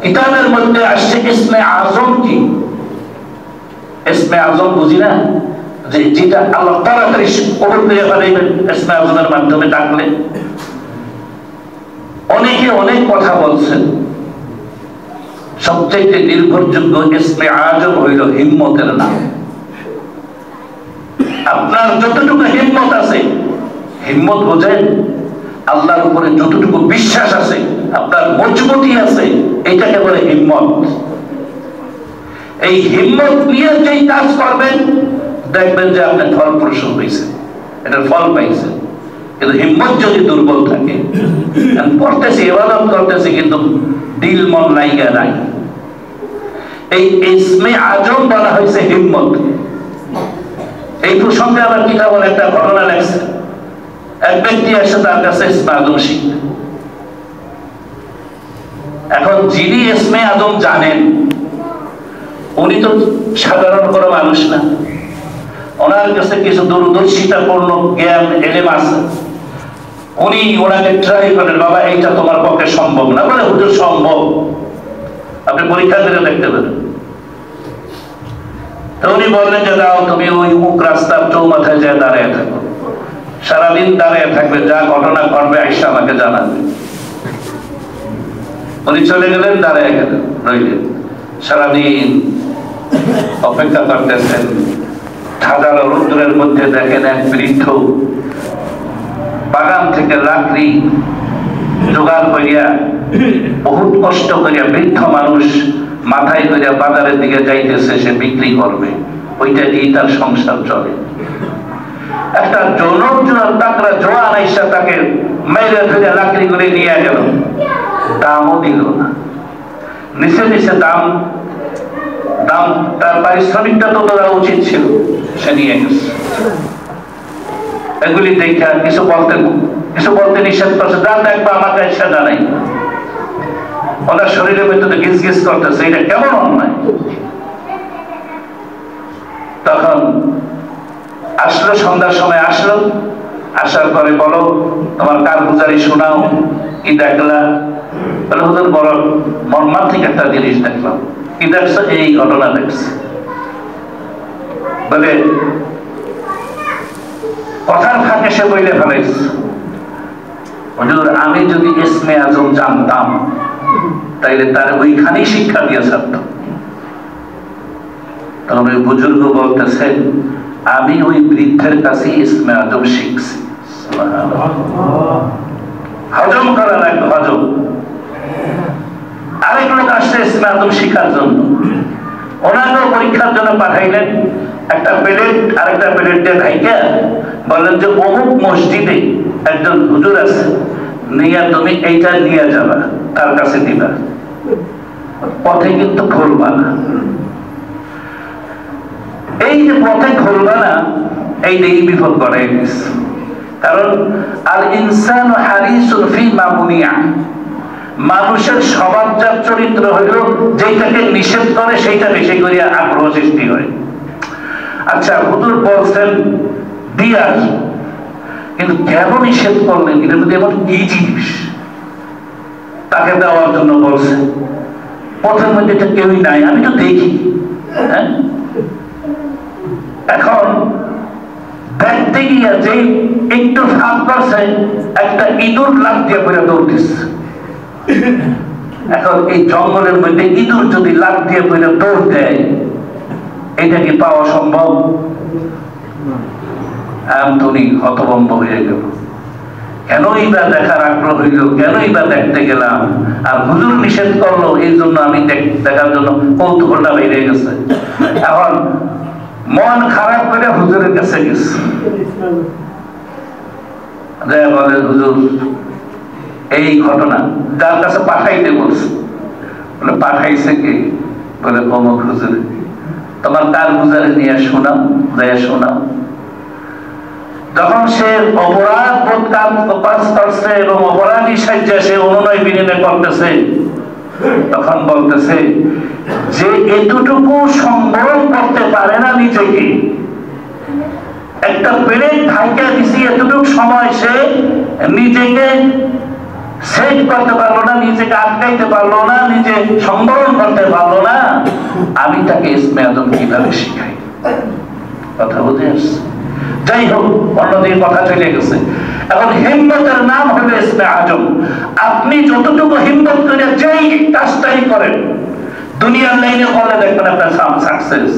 কিতাবের মধ্যে আসছে ইসমে আজম কি? ইসমে আজম বুঝি না, যে যেটা আল্লাহ তাড়াতাড়ি কবুল করে ফেলাইবেন ইসমে আজমের মাধ্যমে ডাকলে। অনেকে অনেক কথা বলছেন, সবচেয়ে নির্ভরযোগ্য ইসমে আজম হইল হিম্মতের নাম। আপনার যতটুকু হিম্মত আছে, হিম্মত বোঝেন, আল্লাহর উপরে যতটুকু বিশ্বাস আছে, আপনার মজবুতি আছে, এটাকে বলে হিম্মত। এই হিম্মত নিয়ে যেই কাজ করবেন, দেখবেন যে আপনার ফলপ্রসূ হয়েছে, এটার ফল পাইছেন। কিন্তু হিম্মত যদি দুর্বল থাকে, পড়তেছি ইবাদত করতেছি কিন্তু দিল মন লাইগা নাই, এই ইসমে আজম বলা হয়েছে হিম্মত। এই প্রসঙ্গে আবার কিতাবের একটা ঘটনা লেখছে। এক ব্যক্তি এসে তার কাছে ইসমে আজম শিখবে। এখন যিনি ইসমে আজম জানেন, উনি তো সাধারণ কোনো মানুষ না, ওনার কাছে কিছু দূরদর্শিতাপূর্ণ জ্ঞান এলেম আছে। উনি ওনাকে ট্রাই করেন, বাবা এইটা তোমার পক্ষে সম্ভব না। বলে হুজুর সম্ভব, আপনি পরীক্ষা করে দেখতে পারেন। তো উনি বললেন যে দাও, তুমি ওই মুখ রাস্তার চৌমাথায় যায় দাঁড়িয়ে থাকো, সারাদিন দাঁড়িয়ে থাকবে, যা ঘটনা ঘটবে আইসা আমাকে জানাবে। উনি চলে গেলেন, দাঁড়িয়ে গেলেন, রইলেন, সারাদিন অপেক্ষা করতেছেন। হাজারো রৌদ্রের মধ্যে দেখেন এক বৃদ্ধ বাগান থেকে লাকড়ি জোগাড় করিয়া, বহুত কষ্ট করিয়া, বৃদ্ধ মানুষ মাথায় করিয়া বাজারের দিকে যাইতেছে, সে বিক্রি করবে, ওইটা দিয়ে তার সংসার চলে। একটা তাকড়া জোয়ান আইসা তাকে মেরে ধরে লাকড়ি করে নিয়ে গেল, দামও দিল না। নিচে নিচে দাম তার পারিশ্রমিকটা তো দেওয়া উচিত ছিল, সে নিয়ে গেছে। এগুলি দেখা কিছু বলতে নিষেধ করছে, যা দেখবা আমাকে ইচ্ছা জানাই। ওনার শরীরের মধ্যে গিজ গিজ করতেছে, এটা কেমন অন্যায়। তখন আসলো, সন্ধ্যার সময় আসলো, আসার পরে বলো তোমার কারগুজারি শোনাও, কি দেখলা? বলে হুজুর বড় মর্মান্তিক একটা জিনিস দেখলাম। কি দেখছো? এই ঘটনা দেখছি। বলে কথার ফাঁকে সে বইলে ফেলাইছে, হুজুর আমি যদি ইসমে আজম জানতাম তাইলে তার ওইখানেই শিক্ষা দিয়ে ছাড়তাম। তখন ওই বুজুর্গ বলতেছেন, আমি ওই বৃদ্ধের কাছে ইসমে আজম শিখছি। হজম করা লাগবে, হজম। আরেক লোক আসছে ইসমে আজম শিখার জন্য, ওনাকেও পরীক্ষার জন্য পাঠাইলেন। একটা প্লেট আরেকটা প্লেট দিয়ে ঢাইকা বললেন যে অমুক মসজিদে একজন হুজুর আছে, নিয়ে তুমি এইটা নিয়ে যাবা, তার কাছে দিবা, পথে কিন্তু খুলবা না। এই যে পথে খুলবা না, এইটাই বিপদ করে গেছে। কারণ আল ইনসানু হারিসুন ফিমা মুনিয়া, মানুষের স্বভাবজাত চরিত্র হইল যেটাকে নিষেধ করে সেইটা বেশি করিয়া আগ্রহ সৃষ্টি হয়। আচ্ছা হুজুর বলছেন দিয়া, কিন্তু কেন নিষেধ করলেন? এটার মধ্যে এমন কি জিনিস তাকে দেওয়ার জন্য বলছে? পথের মধ্যে তো কেউই নাই, আমি তো দেখি। এখন দেখতে গিয়া যে একটু ফাঁক করছে, একটা ইঁদুর লাফ দিয়ে করে দৌড়তেছে। এখন এই জঙ্গলের মধ্যে ইঁদুর যদি লাফ দিয়ে করে দৌড় দেয়, এটা কি পাওয়া সম্ভব? তুমি হতভম্ব হয়ে গেল। কেনই বা দেখার আগ্রহ হইল, কেনই বা দেখতে গেলাম? আর হুজুর নিষেধ করলো, এই জন্য আমি দেখার জন্য কৌতূহলটা বেড়ে গেছে। এখন মন খারাপ করে হুজুরের কাছে গেছে, বলে হুজুর এই ঘটনা, যার কাছে পাঠাইতে বলছে। বলে পাঠাইছে কে? বলে অমুক হুজুর। তোমার কার গুজারে নিয়ে শোনাও, শোনাও। যখন সে অপরাধ বোধ কাজ করছে এবং অপরাধী সাহায্যে সে অনুনয় বিনয় করতেছে, তখন বলতেছে যে এতটুকু সংবরণ করতে পারে না নিজেকে, একটা প্লেট ঢাকা দিছি, এতটুকু সময় সে নিজেকে সেভ করতে পারলো না, নিজেকে আটকাইতে পারলো না, নিজে সংবরণ করতে পারলো না, আমি তাকে ইসমে আজম কিভাবে শিখাই? কথা বুঝে আসছে? যাই হোক, অন্যদিকে কথা চলে গেছে। এখন হিম্মতের নাম হলো ইসমে আজম। আপনি যতটুকু হিম্মত করে যেই কাজটাই করেন, দুনিয়ার লাইনে করলে দেখবেন আপনার সাকসেস।